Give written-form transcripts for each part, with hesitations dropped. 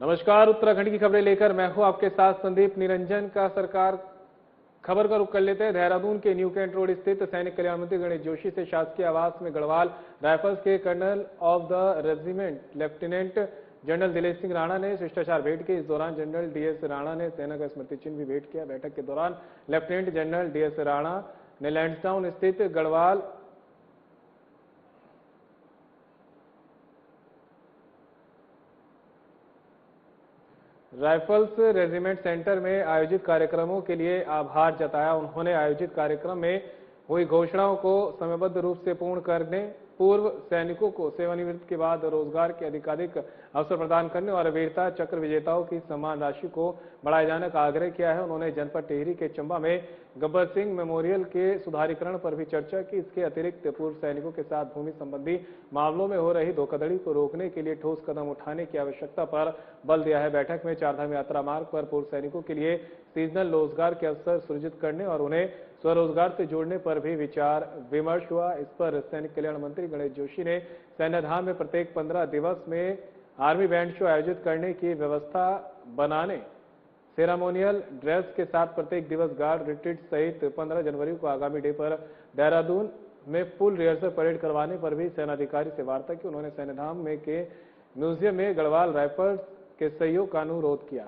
नमस्कार, उत्तराखंड की खबरें लेकर मैं हूं आपके साथ संदीप निरंजन का। सरकार खबर का रुख कर लेते हैं। देहरादून के न्यू कैंट रोड स्थित सैनिक कल्याण मंत्री गणेश जोशी से शासकीय आवास में गढ़वाल राइफल्स के colonel of the regiment lieutenant general Dilesh Singh Rana ने शिष्टाचार भेंट की। इस दौरान जनरल डीएस राणा ने सेना का स्मृति चिन्ह भी भेंट किया। बैठक के दौरान लेफ्टिनेंट जनरल डीएस राणा ने लैंसडाउन स्थित गढ़वाल राइफल्स रेजिमेंट सेंटर में आयोजित कार्यक्रमों के लिए आभार जताया। उन्होंने आयोजित कार्यक्रम में हुई घोषणाओं को समयबद्ध रूप से पूर्ण करने, पूर्व सैनिकों को सेवानिवृत्ति के बाद रोजगार के अधिकाधिक अवसर प्रदान करने और वीरता चक्र विजेताओं की सम्मान राशि को बढ़ाए जाने का आग्रह किया है। उन्होंने जनपद टिहरी के चंबा में गब्बर सिंह मेमोरियल के सुधारीकरण पर भी चर्चा की। इसके अतिरिक्त पूर्व सैनिकों के साथ भूमि संबंधी मामलों में हो रही धोखाधड़ी को रोकने के लिए ठोस कदम उठाने की आवश्यकता पर बल दिया है। बैठक में चारधाम यात्रा मार्ग पर पूर्व सैनिकों के लिए सीजनल रोजगार के अवसर सृजित करने और उन्हें स्वरोजगार से जोड़ने पर भी विचार विमर्श हुआ। इस पर सैनिक कल्याण मंत्री गणेश जोशी ने सैन्यधाम में प्रत्येक 15 दिवस में आर्मी बैंड शो आयोजित करने की व्यवस्था बनाने, सेरेमोनियल ड्रेस के साथ प्रत्येक दिवस गार्ड रिट्रीट सहित 15 जनवरी को आगामी डे पर देहरादून में फुल रिहर्सल परेड करवाने पर भी सेनाधिकारी से वार्ता की। उन्होंने सैन्यधाम में के म्यूजियम में गढ़वाल राइफल्स के सहयोग का अनुरोध किया।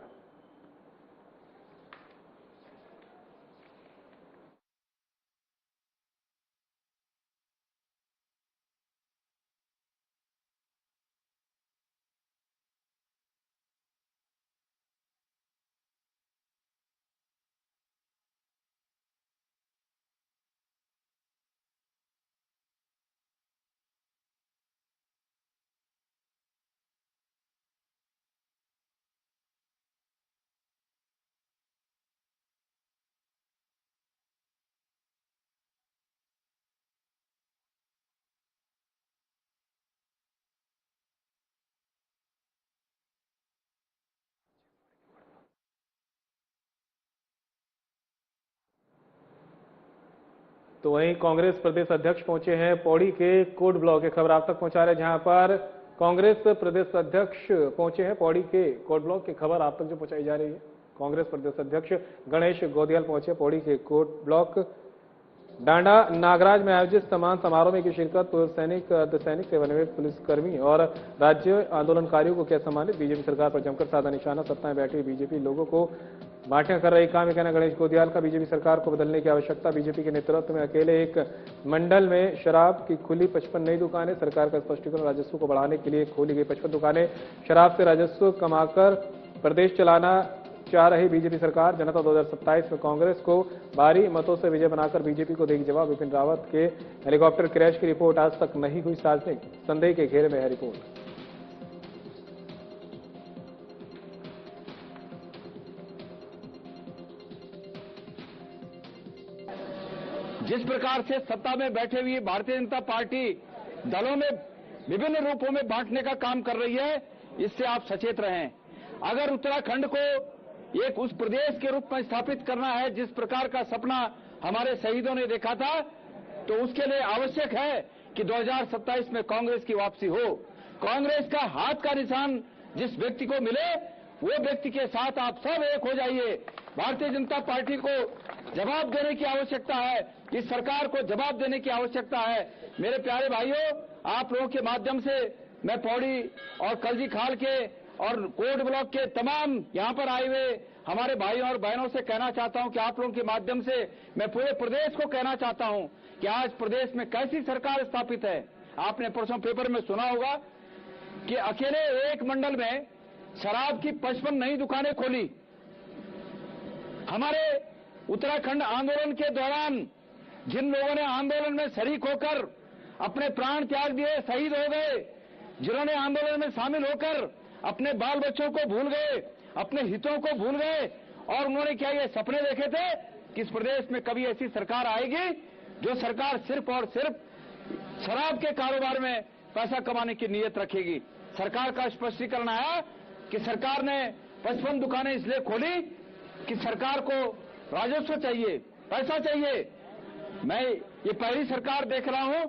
तो वहीं कांग्रेस प्रदेश अध्यक्ष पहुंचे हैं पौड़ी के कोट ब्लॉक की खबर आप तक पहुंचा रहे, जहां पर कांग्रेस प्रदेश अध्यक्ष पहुंचे हैं पौड़ी के कोट ब्लॉक की खबर आप तक जो पहुंचाई जा रही है। कांग्रेस प्रदेश अध्यक्ष गणेश गोदियाल पहुंचे पौड़ी के कोट ब्लॉक डांडा नागराज में आयोजित सम्मान समारोह में की शिरकत। पूर्व सैनिक, अर्धसैनिक, सेवानिवृत्त पुलिसकर्मी और राज्य आंदोलनकारियों को किया सम्मानित। बीजेपी सरकार पर जमकर साधा निशाना। सत्ता में बैठी बीजेपी लोगों को बांटने कर रही काम, कहना गणेश गोदियाल का। बीजेपी सरकार को बदलने की आवश्यकता। बीजेपी के नेतृत्व में अकेले एक मंडल में शराब की खुली 55 नई दुकानें। सरकार का स्पष्टीकरण, राजस्व को बढ़ाने के लिए खोली गई 55 दुकानें। शराब से राजस्व कमाकर प्रदेश चलाना चाह रही बीजेपी सरकार। जनता 2027 में कांग्रेस को भारी मतों से विजय बनाकर बीजेपी को देगी जवाब। विपिन रावत के हेलीकॉप्टर क्रैश की रिपोर्ट आज तक नहीं हुई सार्वजनिक, संदेह के घेरे में है रिपोर्ट। जिस प्रकार से सत्ता में बैठे हुए भारतीय जनता पार्टी दलों में विभिन्न रूपों में बांटने का काम कर रही है, इससे आप सचेत रहें। अगर उत्तराखंड को एक उस प्रदेश के रूप में स्थापित करना है जिस प्रकार का सपना हमारे शहीदों ने देखा था, तो उसके लिए आवश्यक है कि 2027 में कांग्रेस की वापसी हो। कांग्रेस का हाथ का निशान जिस व्यक्ति को मिले, वो व्यक्ति के साथ आप सब एक हो जाइए। भारतीय जनता पार्टी को जवाब देने की आवश्यकता है, इस सरकार को जवाब देने की आवश्यकता है। मेरे प्यारे भाइयों, आप लोगों के माध्यम से मैं पौड़ी और कलजी खाल के और कोट ब्लॉक के तमाम यहां पर आए हुए हमारे भाइयों और बहनों से कहना चाहता हूं कि आप लोगों के माध्यम से मैं पूरे प्रदेश को कहना चाहता हूं कि आज प्रदेश में कैसी सरकार स्थापित है। आपने परसों पेपर में सुना होगा कि अकेले एक मंडल में शराब की 55 नई दुकानें खोली। हमारे उत्तराखंड आंदोलन के दौरान जिन लोगों ने आंदोलन में शरीक होकर अपने प्राण त्याग दिए, शहीद हो गए, जिन्होंने आंदोलन में शामिल होकर अपने बाल बच्चों को भूल गए, अपने हितों को भूल गए, और उन्होंने क्या ये सपने देखे थे कि इस प्रदेश में कभी ऐसी सरकार आएगी जो सरकार सिर्फ और सिर्फ शराब के कारोबार में पैसा कमाने की नीयत रखेगी। सरकार का स्पष्टीकरण आया कि सरकार ने 55 दुकानें इसलिए खोली कि सरकार को राजस्व चाहिए, पैसा चाहिए। मैं ये पहली सरकार देख रहा हूं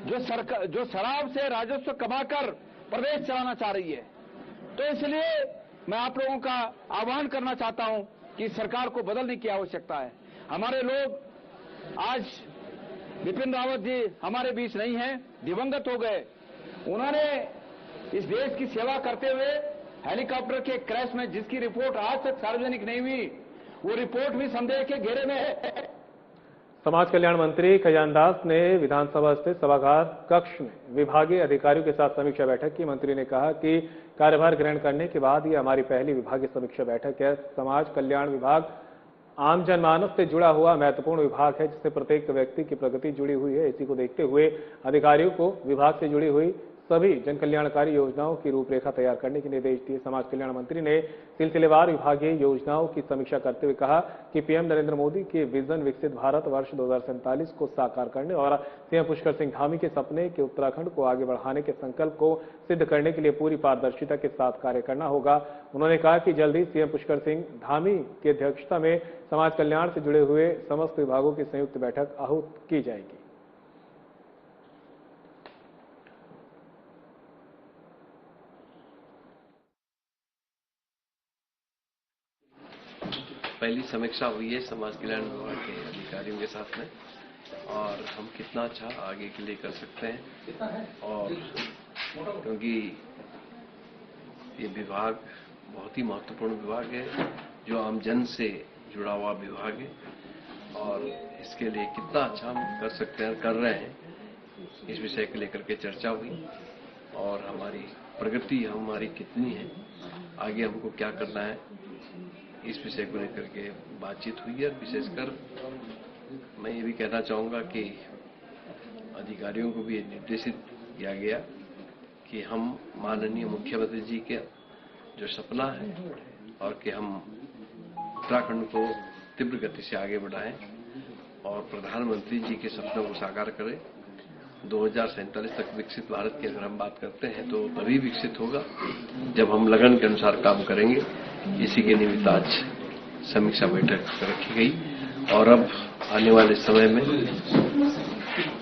जो शराब से राजस्व कमाकर प्रदेश चलाना चाह रही है। तो इसलिए मैं आप लोगों का आह्वान करना चाहता हूं कि सरकार को बदलने की आवश्यकता है। हमारे लोग आज बिपिन रावत जी हमारे बीच नहीं हैं, दिवंगत हो गए। उन्होंने इस देश की सेवा करते हुए हेलीकॉप्टर के क्रैश में जिसकी रिपोर्ट आज तक सार्वजनिक नहीं हुई, वो रिपोर्ट भी संदेह के घेरे में है। समाज कल्याण मंत्री खजानदास ने विधानसभा स्थित सभागार कक्ष में विभागीय अधिकारियों के साथ समीक्षा बैठक की। मंत्री ने कहा कि कार्यभार ग्रहण करने के बाद ये हमारी पहली विभागीय समीक्षा बैठक है। समाज कल्याण विभाग आम जनमानस से जुड़ा हुआ महत्वपूर्ण विभाग है, जिससे प्रत्येक व्यक्ति की प्रगति जुड़ी हुई है। इसी को देखते हुए अधिकारियों को विभाग से जुड़ी हुई सभी जन कल्याणकारी योजनाओं की रूपरेखा तैयार करने के निर्देश दिए। समाज कल्याण मंत्री ने सिलसिलेवार विभागीय योजनाओं की समीक्षा करते हुए कहा कि पीएम नरेंद्र मोदी के विजन विकसित भारत वर्ष 2047 को साकार करने और सीएम पुष्कर सिंह धामी के सपने के उत्तराखंड को आगे बढ़ाने के संकल्प को सिद्ध करने के लिए पूरी पारदर्शिता के साथ कार्य करना होगा। उन्होंने कहा कि जल्द ही सीएम पुष्कर सिंह धामी की अध्यक्षता में समाज कल्याण से जुड़े हुए समस्त विभागों की संयुक्त बैठक आहूत की जाएगी। पहली समीक्षा हुई है समाज कल्याण विभाग के अधिकारियों के साथ में, और हम कितना अच्छा आगे के लिए कर सकते हैं। और क्योंकि ये विभाग बहुत ही महत्वपूर्ण विभाग है, जो आम जन से जुड़ा हुआ विभाग है, और इसके लिए कितना अच्छा हम कर सकते हैं, कर रहे हैं, इस विषय को लेकर के चर्चा हुई। और हमारी प्रगति हमारी कितनी है, आगे हमको क्या करना है, इस विषय को लेकर के बातचीत हुई है। विशेषकर मैं ये भी कहना चाहूँगा कि अधिकारियों को भी निर्देशित किया गया कि हम माननीय मुख्यमंत्री जी के जो सपना है और कि हम उत्तराखंड को तीव्र गति से आगे बढ़ाएं और प्रधानमंत्री जी के सपनों को साकार करें। 2047 तक विकसित भारत की अगर हम बात करते हैं तो तभी विकसित होगा जब हम लगन के अनुसार काम करेंगे। इसी के निमित्त आज समीक्षा बैठक रखी गई, और अब आने वाले समय में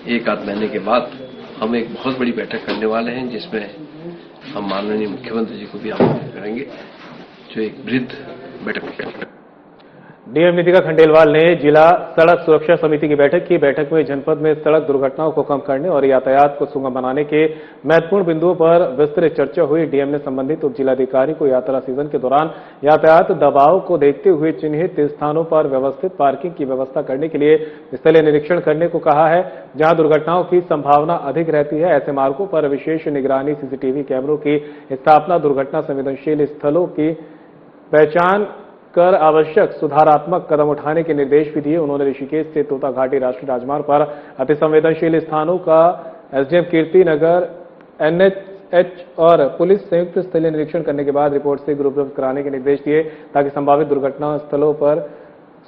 एक आध महीने के बाद हम एक बहुत बड़ी बैठक करने वाले हैं, जिसमें हम माननीय मुख्यमंत्री जी को भी आमंत्रित करेंगे, जो एक वृहद बैठक करेंगे। डीएम नितिका खंडेलवाल ने जिला सड़क सुरक्षा समिति की बैठक की। बैठक में जनपद में सड़क दुर्घटनाओं को कम करने और यातायात को सुगम बनाने के महत्वपूर्ण बिंदुओं पर विस्तृत चर्चा हुई। डीएम ने संबंधित उप जिलाधिकारी को यात्रा सीजन के दौरान यातायात दबाव को देखते हुए चिन्हित स्थानों पर व्यवस्थित पार्किंग की व्यवस्था करने के लिए स्थलीय निरीक्षण करने को कहा है। जहां दुर्घटनाओं की संभावना अधिक रहती है, ऐसे मार्गों पर विशेष निगरानी सीसीटीवी कैमरों की स्थापना, दुर्घटना संवेदनशील स्थलों की पहचान कर आवश्यक सुधारात्मक कदम उठाने के निर्देश भी दिए। उन्होंने ऋषिकेश से तोता घाटी राष्ट्रीय राजमार्ग पर अति संवेदनशील स्थानों का एसडीएम कीर्ति नगर, एनएचएच और पुलिस संयुक्त स्थलीय निरीक्षण करने के बाद रिपोर्ट से उपलब्ध कराने के निर्देश दिए, ताकि संभावित दुर्घटना स्थलों पर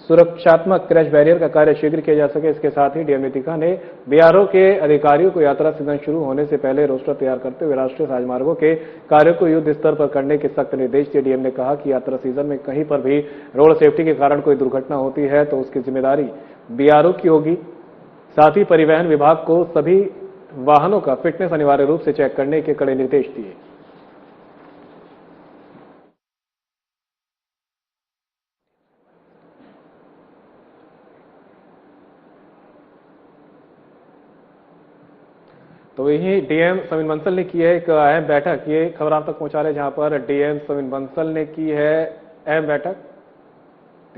सुरक्षात्मक क्रैश बैरियर का कार्य शीघ्र किया जा सके। इसके साथ ही डीएम नितिका ने बीआरओ के अधिकारियों को यात्रा सीजन शुरू होने से पहले रोस्टर तैयार करते हुए राष्ट्रीय राजमार्गों के कार्यों को युद्ध स्तर पर करने के सख्त निर्देश दिए। डीएम ने कहा कि यात्रा सीजन में कहीं पर भी रोड सेफ्टी के कारण कोई दुर्घटना होती है तो उसकी जिम्मेदारी बीआरओ की होगी। साथ ही परिवहन विभाग को सभी वाहनों का फिटनेस अनिवार्य रूप से चेक करने के कड़े निर्देश दिए। तो यही डीएम सविन बंसल ने की है एक अहम बैठक। ये खबर आप तक पहुंचा रहे हैं, जहां पर डीएम सविन बंसल ने की है अहम बैठक।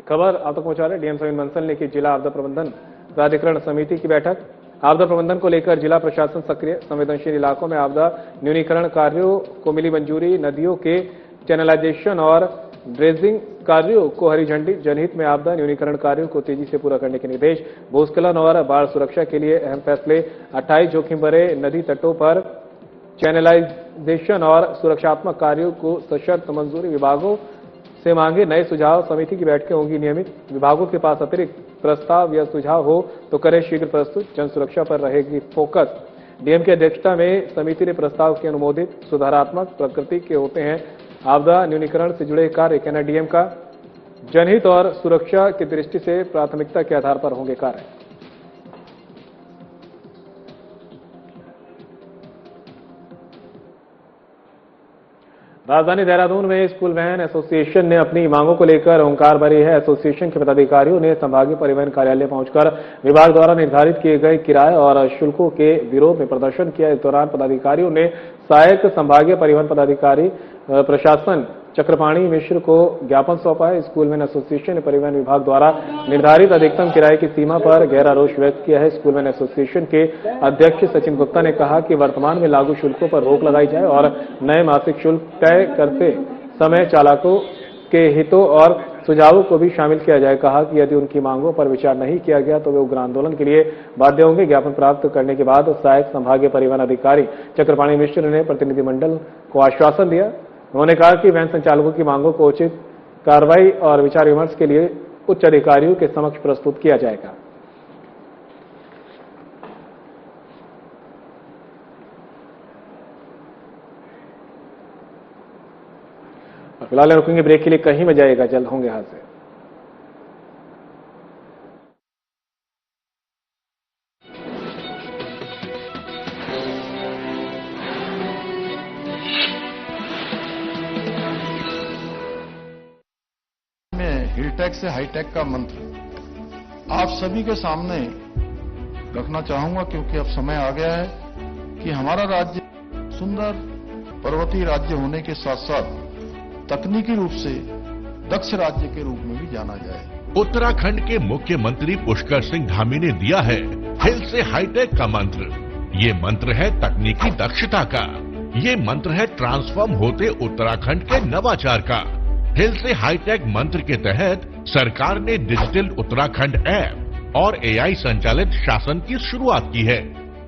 खबर आप तक पहुंचा रहे हैं, डीएम सविन बंसल ने की जिला आपदा प्रबंधन प्राधिकरण समिति की बैठक। आपदा प्रबंधन को लेकर जिला प्रशासन सक्रिय, संवेदनशील इलाकों में आपदा न्यूनीकरण कार्यों को मिली मंजूरी, नदियों के चैनलाइजेशन और ड्रेजिंग कार्यों को हरी झंडी, जनहित में आपदा न्यूनीकरण कार्यों को तेजी से पूरा करने के निर्देश। भूस्खलन और बाढ़ सुरक्षा के लिए अहम फैसले, 28 जोखिम भरे नदी तटों पर चैनलाइजेशन और सुरक्षात्मक कार्यों को सशर्त मंजूरी, विभागों से मांगे नए सुझाव। समिति की बैठकें होंगी नियमित। विभागों के पास अतिरिक्त प्रस्ताव या सुझाव हो तो करें शीघ्र प्रस्तुत। जन सुरक्षा पर रहेगी फोकस। डीएम की अध्यक्षता में समिति ने प्रस्ताव के अनुमोदित सुधारात्मक प्रकृति के होते हैं आपदा न्यूनीकरण से जुड़े कार्य। कहना डीएम का, जनहित और सुरक्षा की दृष्टि से प्राथमिकता के आधार पर होंगे कार्य। राजधानी देहरादून में स्कूल वैन एसोसिएशन ने अपनी मांगों को लेकर हुंकार भरी है। एसोसिएशन के पदाधिकारियों ने संभागीय परिवहन कार्यालय पहुंचकर विभाग द्वारा निर्धारित किए गए किराए और शुल्कों के विरोध में प्रदर्शन किया। इस दौरान पदाधिकारियों ने सहायक संभागीय परिवहन पदाधिकारी प्रशासन चक्रपाणी मिश्र को ज्ञापन सौंपा है। स्कूल वैन एसोसिएशन ने परिवहन विभाग द्वारा निर्धारित अधिकतम किराए की सीमा पर गहरा रोष व्यक्त किया है। स्कूल वैन एसोसिएशन के अध्यक्ष सचिन गुप्ता ने कहा कि वर्तमान में लागू शुल्कों पर रोक लगाई जाए और नए मासिक शुल्क तय करते समय चालकों के हितों और सुझावों को भी शामिल किया जाए। कहा कि यदि उनकी मांगों पर विचार नहीं किया गया तो वे उग्र आंदोलन के लिए बाध्य होंगे। ज्ञापन प्राप्त करने के बाद सहायक संभागीय परिवहन अधिकारी चक्रपाणी मिश्र ने प्रतिनिधिमंडल को आश्वासन दिया। उन्होंने कहा कि वैन संचालकों की मांगों को उचित कार्रवाई और विचार विमर्श के लिए उच्च अधिकारियों के समक्ष प्रस्तुत किया जाएगा। फिलहाल रुकेंगे ब्रेक के लिए, कहीं मत जाइएगा, जल्द होंगे हादसे। हिलटेक से हाईटेक का मंत्र आप सभी के सामने रखना चाहूंगा, क्योंकि अब समय आ गया है कि हमारा राज्य सुंदर पर्वतीय राज्य होने के साथ साथ तकनीकी रूप से दक्ष राज्य के रूप में भी जाना जाए। उत्तराखंड के मुख्यमंत्री पुष्कर सिंह धामी ने दिया है हिल से हाईटेक का मंत्र। ये मंत्र है तकनीकी दक्षता का, ये मंत्र है ट्रांसफॉर्म होते उत्तराखंड के नवाचार का। हिल से हाईटेक मंत्र के तहत सरकार ने डिजिटल उत्तराखंड ऐप और एआई संचालित शासन की शुरुआत की है।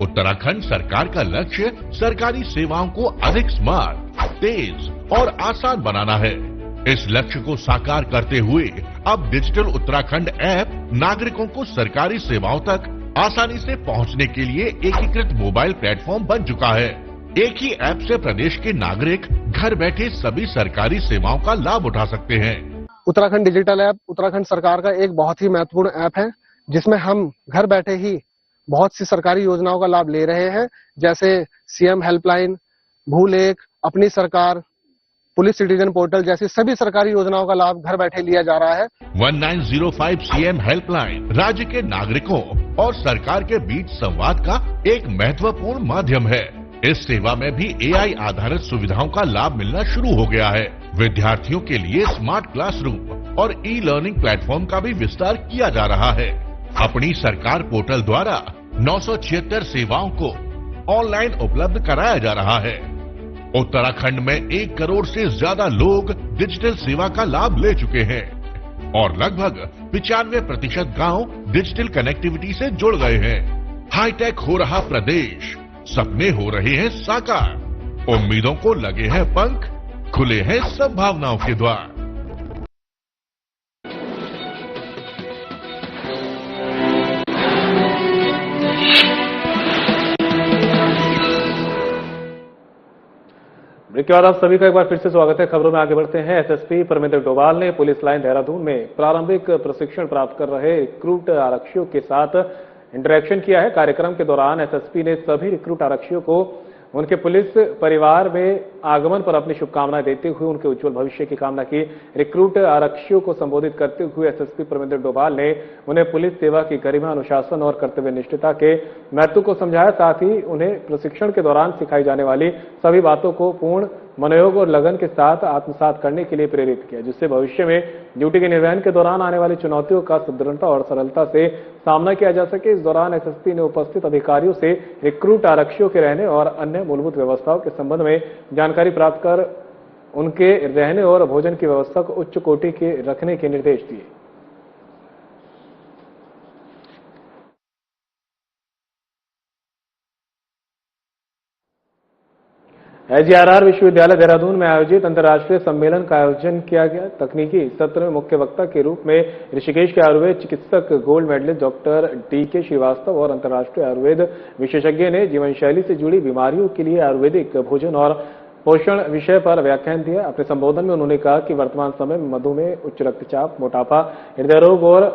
उत्तराखंड सरकार का लक्ष्य सरकारी सेवाओं को अधिक स्मार्ट, तेज और आसान बनाना है। इस लक्ष्य को साकार करते हुए अब डिजिटल उत्तराखंड ऐप नागरिकों को सरकारी सेवाओं तक आसानी से पहुंचने के लिए एकीकृत मोबाइल प्लेटफॉर्म बन चुका है। एक ही ऐप से प्रदेश के नागरिक घर बैठे सभी सरकारी सेवाओं का लाभ उठा सकते हैं। उत्तराखंड डिजिटल ऐप उत्तराखंड सरकार का एक बहुत ही महत्वपूर्ण ऐप है, जिसमें हम घर बैठे ही बहुत सी सरकारी योजनाओं का लाभ ले रहे हैं, जैसे सीएम हेल्पलाइन, भूलेख, अपनी सरकार, पुलिस सिटीजन पोर्टल जैसी सभी सरकारी योजनाओं का लाभ घर बैठे लिया जा रहा है। 1905 सीएम हेल्पलाइन राज्य के नागरिकों और सरकार के बीच संवाद का एक महत्वपूर्ण माध्यम है। इस सेवा में भी एआई आधारित सुविधाओं का लाभ मिलना शुरू हो गया है। विद्यार्थियों के लिए स्मार्ट क्लासरूम और ई लर्निंग प्लेटफॉर्म का भी विस्तार किया जा रहा है। अपनी सरकार पोर्टल द्वारा 976 सेवाओं को ऑनलाइन उपलब्ध कराया जा रहा है। उत्तराखंड में 1 करोड़ से ज्यादा लोग डिजिटल सेवा का लाभ ले चुके हैं और लगभग 95% गांव डिजिटल कनेक्टिविटी से जुड़ गए हैं। हाईटेक हो रहा प्रदेश, सपने हो रहे हैं साकार, उम्मीदों को लगे हैं पंख, खुले हैं संभावनाओं के द्वार। ब्रेक के बाद आप सभी का एक बार फिर से स्वागत है। खबरों में आगे बढ़ते हैं। एसएसपी परमिंदर डोभाल ने पुलिस लाइन देहरादून में प्रारंभिक प्रशिक्षण प्राप्त कर रहे रिक्रूट आरक्षियों के साथ इंटरेक्शन किया है। कार्यक्रम के दौरान एसएसपी ने सभी रिक्रूट आरक्षियों को उनके पुलिस परिवार में आगमन पर अपनी शुभकामनाएं देते हुए उनके उज्जवल भविष्य की कामना की। रिक्रूट आरक्षियों को संबोधित करते हुए एसएसपी परमिंदर डोभाल ने उन्हें पुलिस सेवा की गरिमा, अनुशासन और कर्तव्यनिष्ठता के महत्व को समझाया। साथ ही उन्हें प्रशिक्षण के दौरान सिखाई जाने वाली सभी बातों को पूर्ण मनोयोग और लगन के साथ आत्मसात करने के लिए प्रेरित किया, जिससे भविष्य में ड्यूटी के निर्वहन के दौरान आने वाली चुनौतियों का सुदृढ़ता और सरलता से सामना किया जा सके। इस दौरान एसएसपी ने उपस्थित अधिकारियों से रिक्रूट आरक्षियों के रहने और अन्य मूलभूत व्यवस्थाओं के संबंध में जानकारी प्राप्त कर उनके रहने और भोजन की व्यवस्था को उच्च कोटि के रखने के निर्देश दिए। एजीआरआर विश्वविद्यालय देहरादून में आयोजित अंतर्राष्ट्रीय सम्मेलन का आयोजन किया गया। तकनीकी सत्र में मुख्य वक्ता के रूप में ऋषिकेश के आयुर्वेद चिकित्सक gold medallist doctor DK Srivastava और अंतर्राष्ट्रीय आयुर्वेद विशेषज्ञ ने जीवन शैली से जुड़ी बीमारियों के लिए आयुर्वेदिक भोजन और पोषण विषय पर व्याख्यान दिया। अपने संबोधन में उन्होंने कहा कि वर्तमान समय में मधुमेह, उच्च रक्तचाप, मोटापा, हृदय रोग और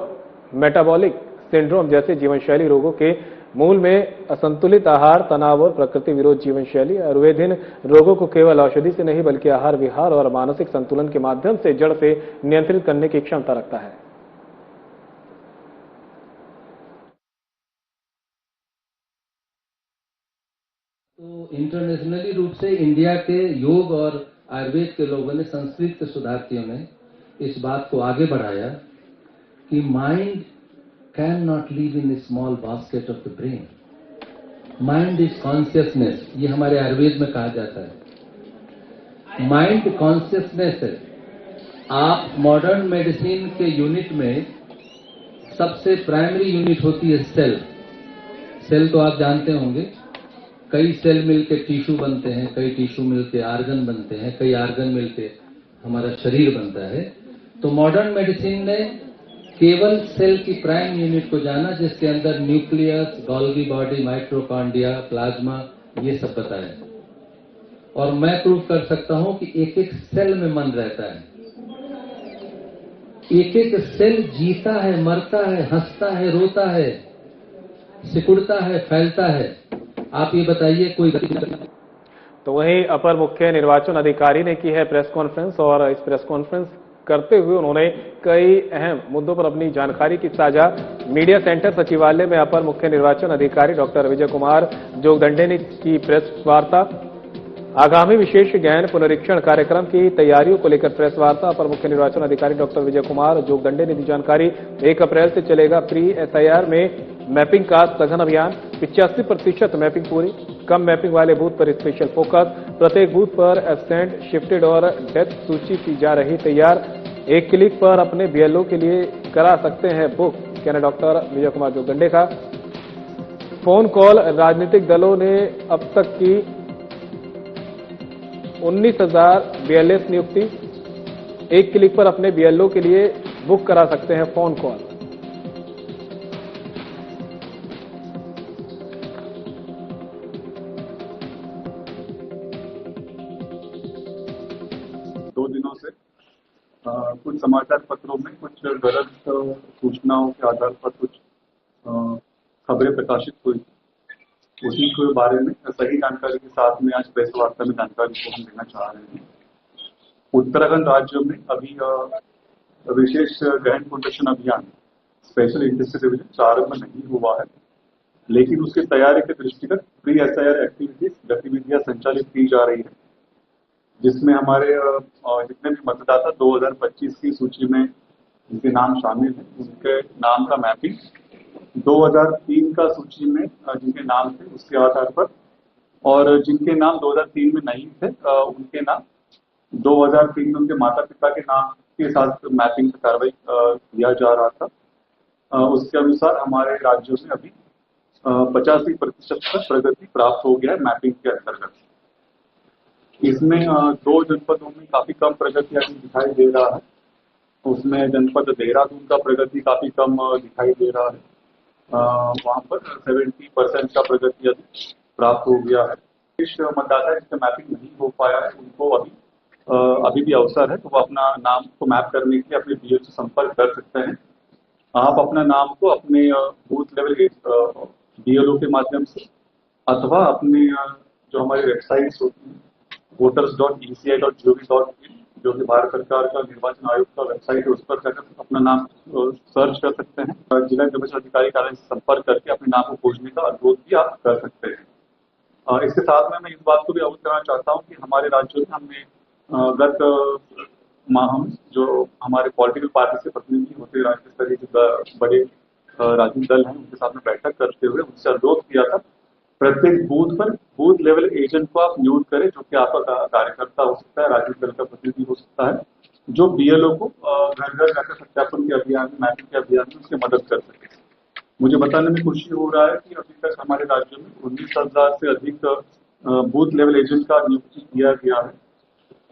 मेटाबॉलिक सिंड्रोम जैसे जीवन शैली रोगों के मूल में असंतुलित आहार, तनाव और प्रकृति विरोध जीवन शैली आयुर्वेदीन रोगों को केवल औषधि से नहीं बल्कि आहार विहार और मानसिक संतुलन के माध्यम से जड़ से नियंत्रित करने की क्षमता रखता है। तो इंटरनेशनली रूप से इंडिया के योग और आयुर्वेद के लोगों ने, संस्कृत के शोधार्थियों ने इस बात को आगे बढ़ाया कि mind can not live in A small basket of the brain. Mind is consciousness, ये हमारे आयुर्वेद में कहा जाता है। माइंड कॉन्शियसनेस है। आप मॉडर्न मेडिसिन के यूनिट में सबसे प्राइमरी यूनिट होती है सेल। सेल तो आप जानते होंगे, कई सेल मिलके टिश्यू बनते हैं, कई टिश्यू मिलके आर्गन बनते हैं, कई आर्गन मिलके हमारा शरीर बनता है। तो मॉडर्न मेडिसिन ने केवल सेल की प्राइम यूनिट को जाना, जिसके अंदर nucleus, Golgi body, mitochondria, plasma, ये सब बताया। और मैं प्रूव कर सकता हूं कि एक एक सेल में मन रहता है। एक एक सेल जीता है, मरता है, हंसता है, रोता है, सिकुड़ता है, फैलता है। आप ये बताइए कोई। तो वहीं अपर मुख्य निर्वाचन अधिकारी ने की है प्रेस कॉन्फ्रेंस और इस प्रेस कॉन्फ्रेंस करते हुए उन्होंने कई अहम मुद्दों पर अपनी जानकारी की साझा। मीडिया सेंटर सचिवालय में अपर मुख्य निर्वाचन अधिकारी डॉक्टर विजय कुमार जोगदंडे ने की प्रेस वार्ता। आगामी विशेष गहन पुनरीक्षण कार्यक्रम की तैयारियों को लेकर प्रेस वार्ता। अपर मुख्य निर्वाचन अधिकारी डॉक्टर विजय कुमार जोगदंडे ने दी जानकारी। 1 अप्रैल से चलेगा प्री एसआईआर में मैपिंग का सघन अभियान। 85% मैपिंग पूरी। कम मैपिंग वाले बूथ पर स्पेशल फोकस। प्रत्येक बूथ पर एब्सेंट, शिफ्टेड और डेथ सूची की जा रही तैयार। 1 क्लिक पर अपने बीएलओ के लिए करा सकते हैं बुक, कहना डॉक्टर विजय कुमार जोगदंडे का। Phone call. राजनीतिक दलों ने अब तक की 19,042 नियुक्ति। 1 क्लिक पर अपने बीएलओ के लिए बुक करा सकते हैं फोन कॉल। दो दिनों से कुछ समाचार पत्रों में कुछ गलत सूचनाओं के आधार पर कुछ खबरें प्रकाशित हुई। उसी के बारे में सही जानकारी के साथ में आज प्रेस वार्ता में जानकारी को हम देना चाह रहे हैं। उत्तराखंड राज्य में अभी विशेष गहन पुनरीक्षण अभियान स्पेशल इंटेंसिव रिविजन प्रारंभ नहीं हुआ है, लेकिन उसकी तैयारी के दृष्टिगत प्री एसआईआर एक्टिविटीज गतिविधियां संचालित की जा रही है, जिसमें हमारे जितने भी मतदाता 2025 की सूची में जिनके नाम शामिल हैं उनके नाम का मैपिंग, 2003 का सूची में जिनके नाम थे उसके आधार पर, और जिनके नाम 2003 में नहीं थे उनके नाम 2003 में उनके माता पिता के नाम के साथ मैपिंग की कार्रवाई किया जा रहा था। उसके अनुसार हमारे राज्यों में अभी 85% तक प्रगति प्राप्त हो गया है मैपिंग के अंतर्गत। इसमें 2 जनपदों में काफी कम प्रगति अभी दिखाई दे रहा है। उसमें जनपद देहरादून का प्रगति काफी कम दिखाई दे रहा है। वहां पर 70% का प्रगति अभी प्राप्त हो गया है। इस मतदाता जिसका मैपिंग नहीं हो पाया है उनको अभी भी अवसर है, तो वो अपना नाम को मैप करने के लिए अपने बीएलओ से संपर्क कर सकते हैं। आप अपना नाम को अपने बूथ लेवल के बीएलओ के माध्यम से अथवा अपने जो हमारी वेबसाइट्स होती हैं voters.eci.gov.in, जो कि भारत सरकार का निर्वाचन आयोग का वेबसाइट है, उस पर जाकर अपना नाम सर्च कर सकते हैं। जिला निर्वाचन अधिकारी कार्यालय से संपर्क करके अपने नाम को खोजने का अनुरोध भी आप कर सकते हैं। इसके साथ में मैं इस बात को भी अवगत कराना चाहता हूँ कि हमारे राज्यों में हमने गत माह हम जो हमारे पॉलिटिकल पार्टी से प्रतिनिधि होते हैं, राज्य स्तरीय जो बड़े राजनीतिक दल हैं, उनके साथ में बैठक करते हुए उनसे अनुरोध किया था प्रत्येक बूथ पर बूथ लेवल एजेंट को आप नियुक्त करें, जो कि आपका कार्यकर्ता हो सकता है, राजनीतिक दल का प्रतिनिधि हो सकता है, जो बीएलओ को घर घर जाकर सत्यापन के अभियान में, मैपिंग के अभियान में उसकी मदद कर सके। मुझे बताने में खुशी हो रहा है कि अभी तक हमारे राज्य में 19,000 से अधिक बूथ लेवल एजेंट का नियुक्ति किया गया है।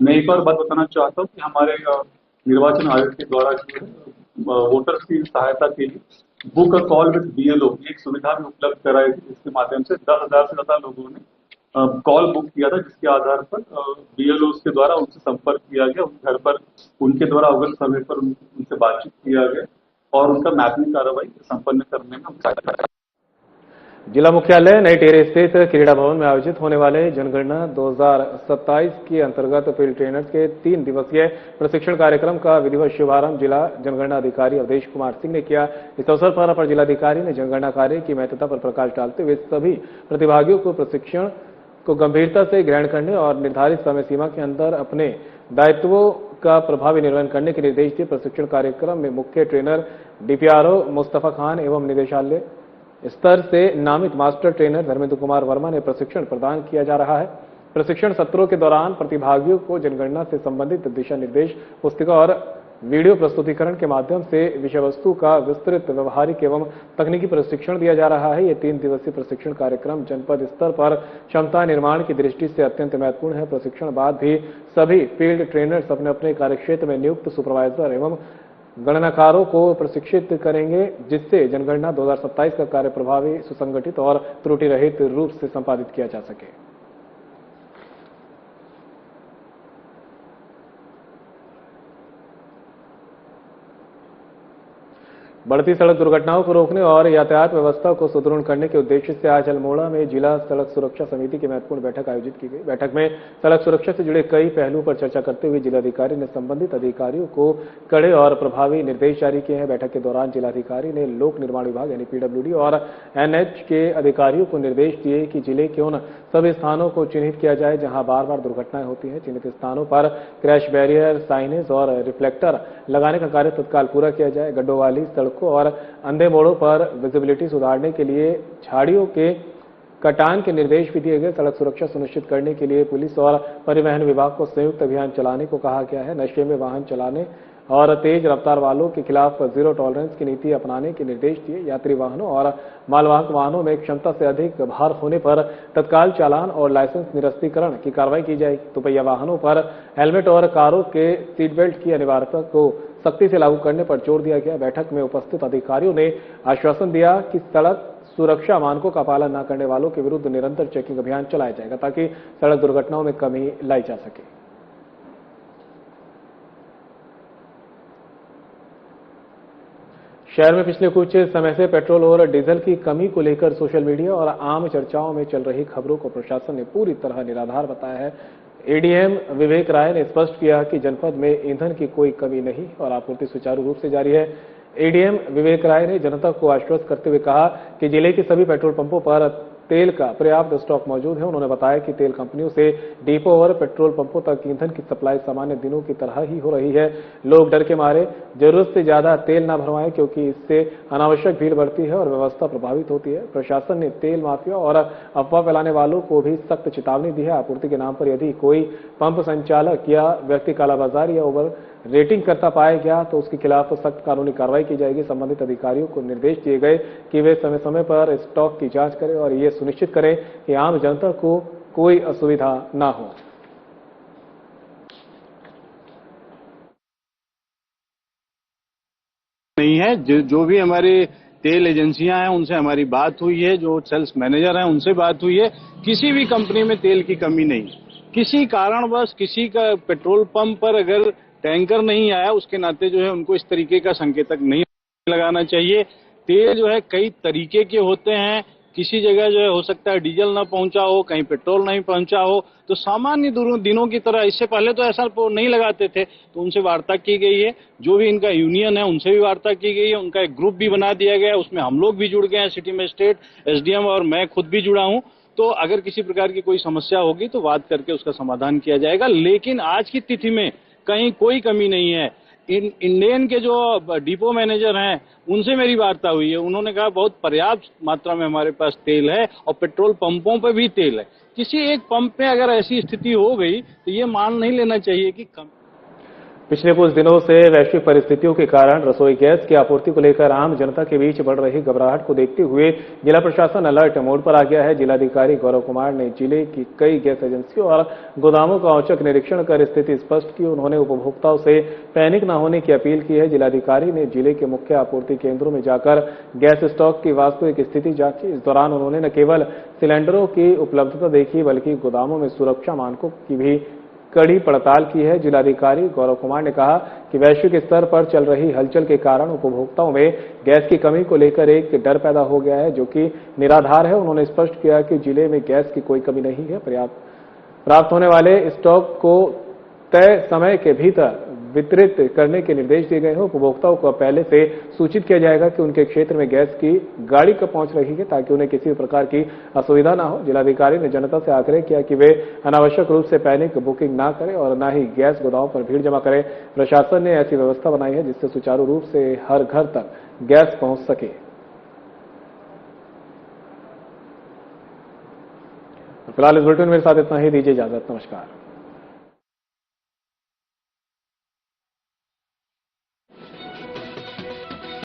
मैं एक और बात बताना चाहता हूँ कि हमारे निर्वाचन आयोग के द्वारा जो है वोटर्स की सहायता के लिए book a call with BLO एक सुविधा भी उपलब्ध कराई थी, जिसके माध्यम से 10,000 से ज्यादा लोगों ने कॉल बुक किया था, जिसके आधार पर बीएलओ के द्वारा उनसे संपर्क किया गया, उनके घर पर उनके द्वारा अवगत समय पर उनसे बातचीत किया गया और उनका मैपिंग कार्रवाई संपन्न करने में सहायता। जिला मुख्यालय नई टिहरी स्थित क्रीड़ा भवन में आयोजित होने वाले जनगणना 2027 के अंतर्गत फील्ड ट्रेनर्स के 3 दिवसीय प्रशिक्षण कार्यक्रम का विधिवत शुभारंभ जिला जनगणना अधिकारी अवधेश कुमार सिंह ने किया। इस अवसर पर अपर जिलाधिकारी ने जनगणना कार्य की महत्वता पर प्रकाश डालते हुए सभी प्रतिभागियों को प्रशिक्षण को गंभीरता से ग्रहण करने और निर्धारित समय सीमा के अंदर अपने दायित्वों का प्रभावी निर्वहन करने के निर्देश दिए। प्रशिक्षण कार्यक्रम में मुख्य ट्रेनर डीपीआरओ मुस्तफा खान एवं निदेशालय स्तर से नामित मास्टर ट्रेनर धर्मेंद्र कुमार वर्मा ने प्रशिक्षण प्रदान किया जा रहा है। प्रशिक्षण सत्रों के दौरान प्रतिभागियों को जनगणना से संबंधित दिशा निर्देश, पुस्तिका और वीडियो प्रस्तुतिकरण के माध्यम से विषय वस्तु का विस्तृत व्यवहारिक एवं तकनीकी प्रशिक्षण दिया जा रहा है। ये 3 दिवसीय प्रशिक्षण कार्यक्रम जनपद स्तर पर क्षमता निर्माण की दृष्टि से अत्यंत महत्वपूर्ण है। प्रशिक्षण बाद भी सभी फील्ड ट्रेनर्स अपने अपने कार्यक्षेत्र में नियुक्त सुपरवाइजर एवं गणनाकारों को प्रशिक्षित करेंगे, जिससे जनगणना 2027 का कार्य प्रभावी, सुसंगठित और त्रुटि रहित रूप से संपादित किया जा सके। बढ़ती सड़क दुर्घटनाओं को रोकने और यातायात व्यवस्था को सुदृढ़ करने के उद्देश्य से आज अल्मोड़ा में जिला सड़क सुरक्षा समिति की महत्वपूर्ण बैठक आयोजित की गई। बैठक में सड़क सुरक्षा से जुड़े कई पहलुओं पर चर्चा करते हुए जिलाधिकारी ने संबंधित अधिकारियों को कड़े और प्रभावी निर्देश जारी किए हैं। बैठक के दौरान जिलाधिकारी ने लोक निर्माण विभाग यानी पीडब्ल्यूडी और एनएच के अधिकारियों को निर्देश दिए कि जिले के उन सभी स्थानों को चिन्हित किया जाए जहां बार-बार दुर्घटनाएं होती हैं। चिन्हित स्थानों पर क्रैश बैरियर, साइनेज और रिफ्लेक्टर लगाने का कार्य तत्काल पूरा किया जाए। गड्ढों वाली सड़कों और अंधे मोड़ों पर विजिबिलिटी सुधारने के लिए झाड़ियों के कटान के निर्देश भी दिए गए। सड़क सुरक्षा सुनिश्चित करने के लिए पुलिस और परिवहन विभाग को संयुक्त अभियान चलाने को कहा गया है। नशे में वाहन चलाने और तेज रफ्तार वालों के खिलाफ जीरो टॉलरेंस की नीति अपनाने के निर्देश दिए। यात्री वाहनों और मालवाहक वाहनों में क्षमता से अधिक भार होने पर तत्काल चालान और लाइसेंस निरस्तीकरण की कार्रवाई की जाएगी। दोपहिया वाहनों पर हेलमेट और कारों के सीट बेल्ट की अनिवार्यता को सख्ती से लागू करने पर जोर दिया गया। बैठक में उपस्थित अधिकारियों ने आश्वासन दिया कि सड़क सुरक्षा मानकों का पालन न करने वालों के विरुद्ध निरंतर चेकिंग अभियान चलाया जाएगा ताकि सड़क दुर्घटनाओं में कमी लाई जा सके। शहर में पिछले कुछ समय से पेट्रोल और डीजल की कमी को लेकर सोशल मीडिया और आम चर्चाओं में चल रही खबरों को प्रशासन ने पूरी तरह निराधार बताया है। एडीएम विवेक राय ने स्पष्ट किया कि जनपद में ईंधन की कोई कमी नहीं और आपूर्ति सुचारू रूप से जारी है। एडीएम विवेक राय ने जनता को आश्वस्त करते हुए कहा कि जिले के सभी पेट्रोल पंपों पर तेल का पर्याप्त स्टॉक मौजूद है। उन्होंने बताया कि तेल कंपनियों से डिपो और पेट्रोल पंपों तक ईंधन की सप्लाई सामान्य दिनों की तरह ही हो रही है। लोग डर के मारे जरूरत से ज्यादा तेल न भरवाएं क्योंकि इससे अनावश्यक भीड़ बढ़ती है और व्यवस्था प्रभावित होती है। प्रशासन ने तेल माफिया और अफवाह फैलाने वालों को भी सख्त चेतावनी दी है। आपूर्ति के नाम पर यदि कोई पंप संचालक या व्यक्ति कालाबाजारी या ओवर रेटिंग करता पाया गया तो उसके खिलाफ सख्त कानूनी कार्रवाई की जाएगी। संबंधित अधिकारियों को निर्देश दिए गए कि वे समय समय पर स्टॉक की जांच करें और ये सुनिश्चित करें कि आम जनता को कोई असुविधा न हो। नहीं है, जो भी हमारी तेल एजेंसियां हैं उनसे हमारी बात हुई है, जो सेल्स मैनेजर हैं उनसे बात हुई है। किसी भी कंपनी में तेल की कमी नहीं। किसी कारणवश किसी का पेट्रोल पंप पर अगर टैंकर नहीं आया उसके नाते जो है उनको इस तरीके का संकेतक नहीं लगाना चाहिए। तेल जो है कई तरीके के होते हैं। किसी जगह जो है हो सकता है डीजल ना पहुंचा हो, कहीं पेट्रोल नहीं पहुंचा हो, तो सामान्य दिनों की तरह इससे पहले तो ऐसा नहीं लगाते थे, तो उनसे वार्ता की गई है। जो भी इनका यूनियन है उनसे भी वार्ता की गई है। उनका एक ग्रुप भी बना दिया गया है, उसमें हम लोग भी जुड़ गए हैं, सिटी मजिस्ट्रेट, एसडीएम और मैं खुद भी जुड़ा हूं। तो अगर किसी प्रकार की कोई समस्या होगी तो बात करके उसका समाधान किया जाएगा। लेकिन आज की तिथि में कहीं कोई कमी नहीं है। इंडियन के जो डिपो मैनेजर हैं उनसे मेरी वार्ता हुई है। उन्होंने कहा बहुत पर्याप्त मात्रा में हमारे पास तेल है और पेट्रोल पंपों पर भी तेल है। किसी एक पंप में अगर ऐसी स्थिति हो गई तो ये मान नहीं लेना चाहिए कि कम। पिछले कुछ दिनों से वैश्विक परिस्थितियों के कारण रसोई गैस की आपूर्ति को लेकर आम जनता के बीच बढ़ रही घबराहट को देखते हुए जिला प्रशासन अलर्ट मोड पर आ गया है। जिलाधिकारी गौरव कुमार ने जिले की कई गैस एजेंसियों और गोदामों का औचक निरीक्षण कर स्थिति स्पष्ट की। उन्होंने उपभोक्ताओं से पैनिक न होने की अपील की है। जिलाधिकारी ने जिले के मुख्य आपूर्ति केंद्रों में जाकर गैस स्टॉक की वास्तविक स्थिति जांची। इस दौरान उन्होंने न केवल सिलेंडरों की उपलब्धता देखी बल्कि गोदामों में सुरक्षा मानकों की भी कड़ी पड़ताल की है। जिलाधिकारी गौरव कुमार ने कहा कि वैश्विक स्तर पर चल रही हलचल के कारण उपभोक्ताओं में गैस की कमी को लेकर एक डर पैदा हो गया है, जो कि निराधार है। उन्होंने स्पष्ट किया कि जिले में गैस की कोई कमी नहीं है। प्राप्त होने वाले स्टॉक को तय समय के भीतर वितरित करने के निर्देश दिए गए हैं। उपभोक्ताओं को पहले से सूचित किया जाएगा कि उनके क्षेत्र में गैस की गाड़ी कब पहुंच रही है, ताकि उन्हें किसी प्रकार की असुविधा ना हो। जिलाधिकारी ने जनता से आग्रह किया कि वे अनावश्यक रूप से पैनिक बुकिंग ना करें और न ही गैस गोदामों पर भीड़ जमा करें। प्रशासन ने ऐसी व्यवस्था बनाई है जिससे सुचारू रूप से हर घर तक गैस पहुंच सके। फिलहाल इस बुलेटिन में मेरे साथ इतना ही। दीजिए इजाजत। नमस्कार।